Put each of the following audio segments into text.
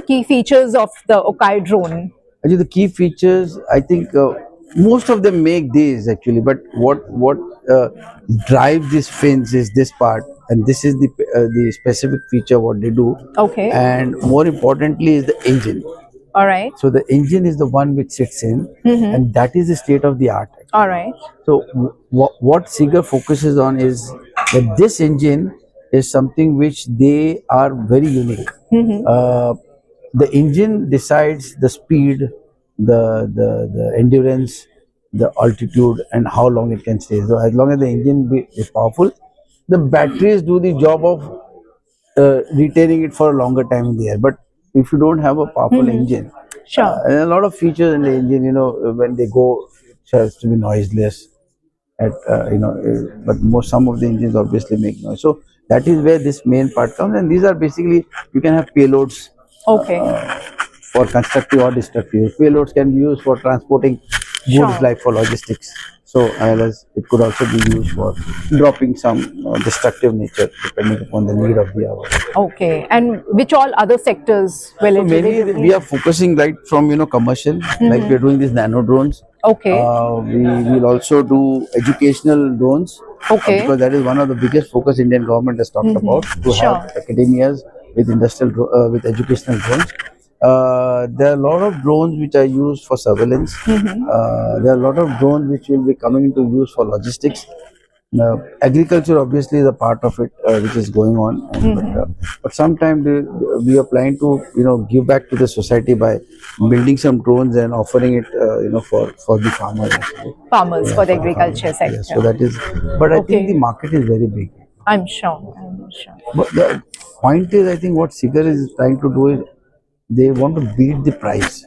key features of the Okai drone? Actually, the key features, I think most of them make these actually, but what drives these fins is this part, and this is the specific feature what they do, Okay. and more importantly is the engine. All right. So the engine is the one which sits in, and that is the state of the art. All right. So what Seeger focuses on is that this engine is something which they are very unique. The engine decides the speed, the endurance, the altitude, and how long it can stay. So as long as the engine is powerful, the batteries do the job of retaining it for a longer time in the air. But if you don't have a powerful engine, Sure. and a lot of features in the engine, when they go, it has to be noiseless. But some of the engines obviously make noise. So that is where this main part comes, and these are basically you can have payloads. Okay. For constructive or destructive. Payloads can be used for transporting goods like for logistics. So as it could also be used for dropping some destructive nature depending upon the need of the hour. Okay. And which all other sectors will So it mainly we are focusing right from commercial, like we are doing these nano drones. Okay. We will also do educational drones. Okay. Because that is one of the biggest focus Indian government has talked about, to have academias with with educational drones. There are a lot of drones which are used for surveillance. There are a lot of drones which will be coming into use for logistics. Agriculture obviously is a part of it, which is going on. But sometimes we are planning to give back to the society by building some drones and offering it for the farmers. Farmers, for the agriculture sector. Yeah, so that is. But I think the market is very big. I'm sure. But the point is, I think what Seeger is trying to do is they want to beat the price.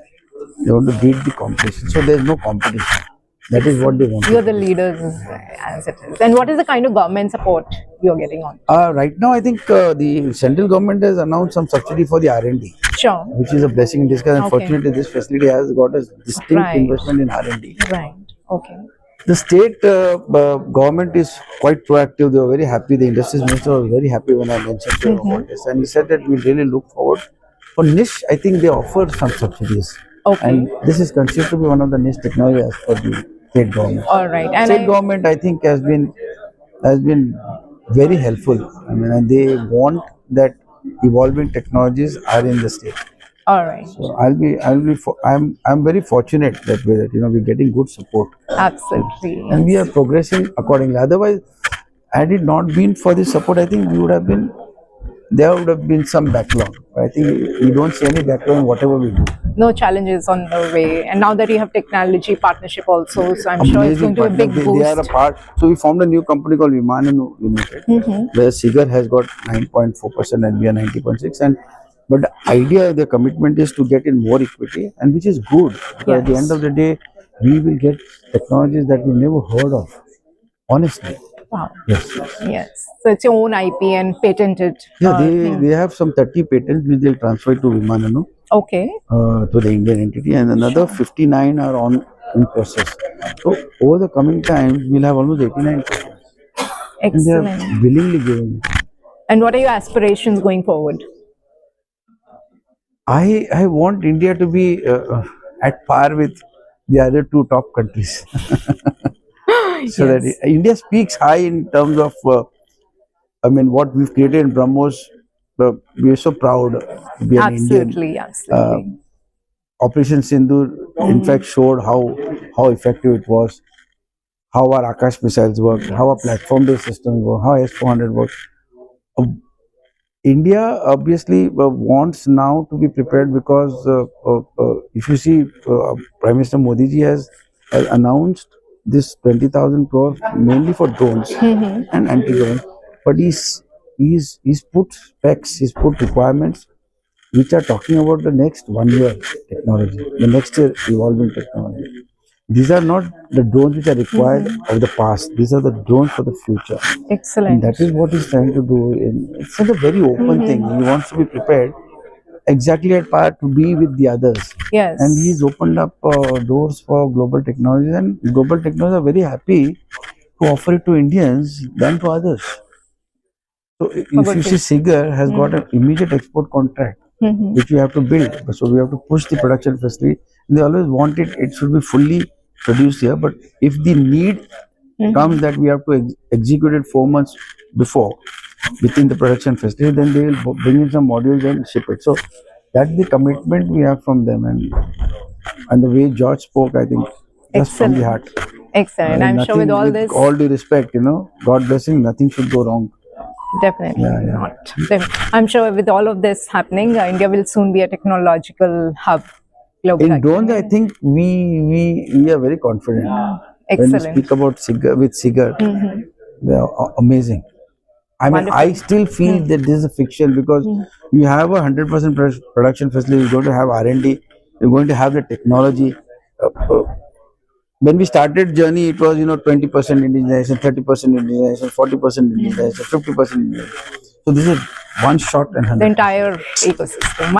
They want to beat the competition. So there is no competition. That is what they want. You're the leaders as it is. And what is the kind of government support you're getting on? Right now, I think the central government has announced some subsidy for the R&D. Sure. Which is a blessing in disguise. Unfortunately, this facility has got a distinct investment in R&D. Right. Okay. The state government is quite proactive. They were very happy. The industries minister was very happy when I mentioned to him about this. And he said that we really look forward. For niche, I think they offer some subsidies. Okay. And this is considered to be one of the niche technologies for the state government. All right. And state government, I think, has been very helpful. I mean, and they want that evolving technologies are in the state. All right. So I'm very fortunate that way that we're getting good support. Absolutely. And we are progressing accordingly. Otherwise, had it not been for this support, I think there would have been some backlog. I think we don't see any backlog in whatever we do. No challenges on the way. And now that you have technology partnership also, so I'm sure it's going to be a big boost. They are a part. So we formed a new company called Vimananu Limited, where Seeger has got 9.4% and we are 90.6%. But the idea, the commitment is to get in more equity, and which is good. Because at the end of the day, we will get technologies that we never heard of. Honestly. Wow. Yes. So it's your own IP and patented. Yeah, they have some 30 patents which they'll transfer to Vimananu. Okay. To the Indian entity, and another 59 are in process. So over the coming times, we'll have almost 89 patents. Excellent. And they are willingly giving it. And what are your aspirations going forward? I want India to be at par with the other two top countries. So that India speaks high in terms of, what we've created in BrahMos. We are so proud to be an Indian. Absolutely. Operation Sindoor, in fact, showed how effective it was, how our Akash missiles work, how our platform-based systems work, how S-400 works. India obviously wants now to be prepared because if you see, Prime Minister Modi ji has announced this 20,000 crore mainly for drones and anti-drones, but he's put specs, he's put requirements which are talking about the next 1 year technology, the next year evolving technology. These are not the drones which are required of the past. These are the drones for the future. Excellent. And that is what he's trying to do. It's not a very open thing. He wants to be prepared exactly at par to be with the others. Yes. And he's opened up doors for global technologies, and global technologies are very happy to offer it to Indians than to others. So if you see, Seeger has got an immediate export contract which we have to build. So we have to push the production facility. They always want it should be fully produced here. But if the need comes that we have to execute it 4 months before within the production facility, then they will bring in some modules and ship it. So that's the commitment we have from them, and the way George spoke, I think just from the heart. Excellent. I'm sure with all this, all due respect, God blessing, nothing should go wrong. Definitely Yeah. not. I'm sure with all of this happening, India will soon be a technological hub globally. In drones, I think we are very confident. When we Excellent. speak about Seeger, they are amazing. I mean, Wonderful. I still feel that this is a fiction because you have a 100% production facility. You're going to have R&D. You're going to have the technology. When we started journey, it was 20% indigenization, 30% indigenization, 40% indigenization, 50% indigenization. So this is one shot and 100%. The entire ecosystem.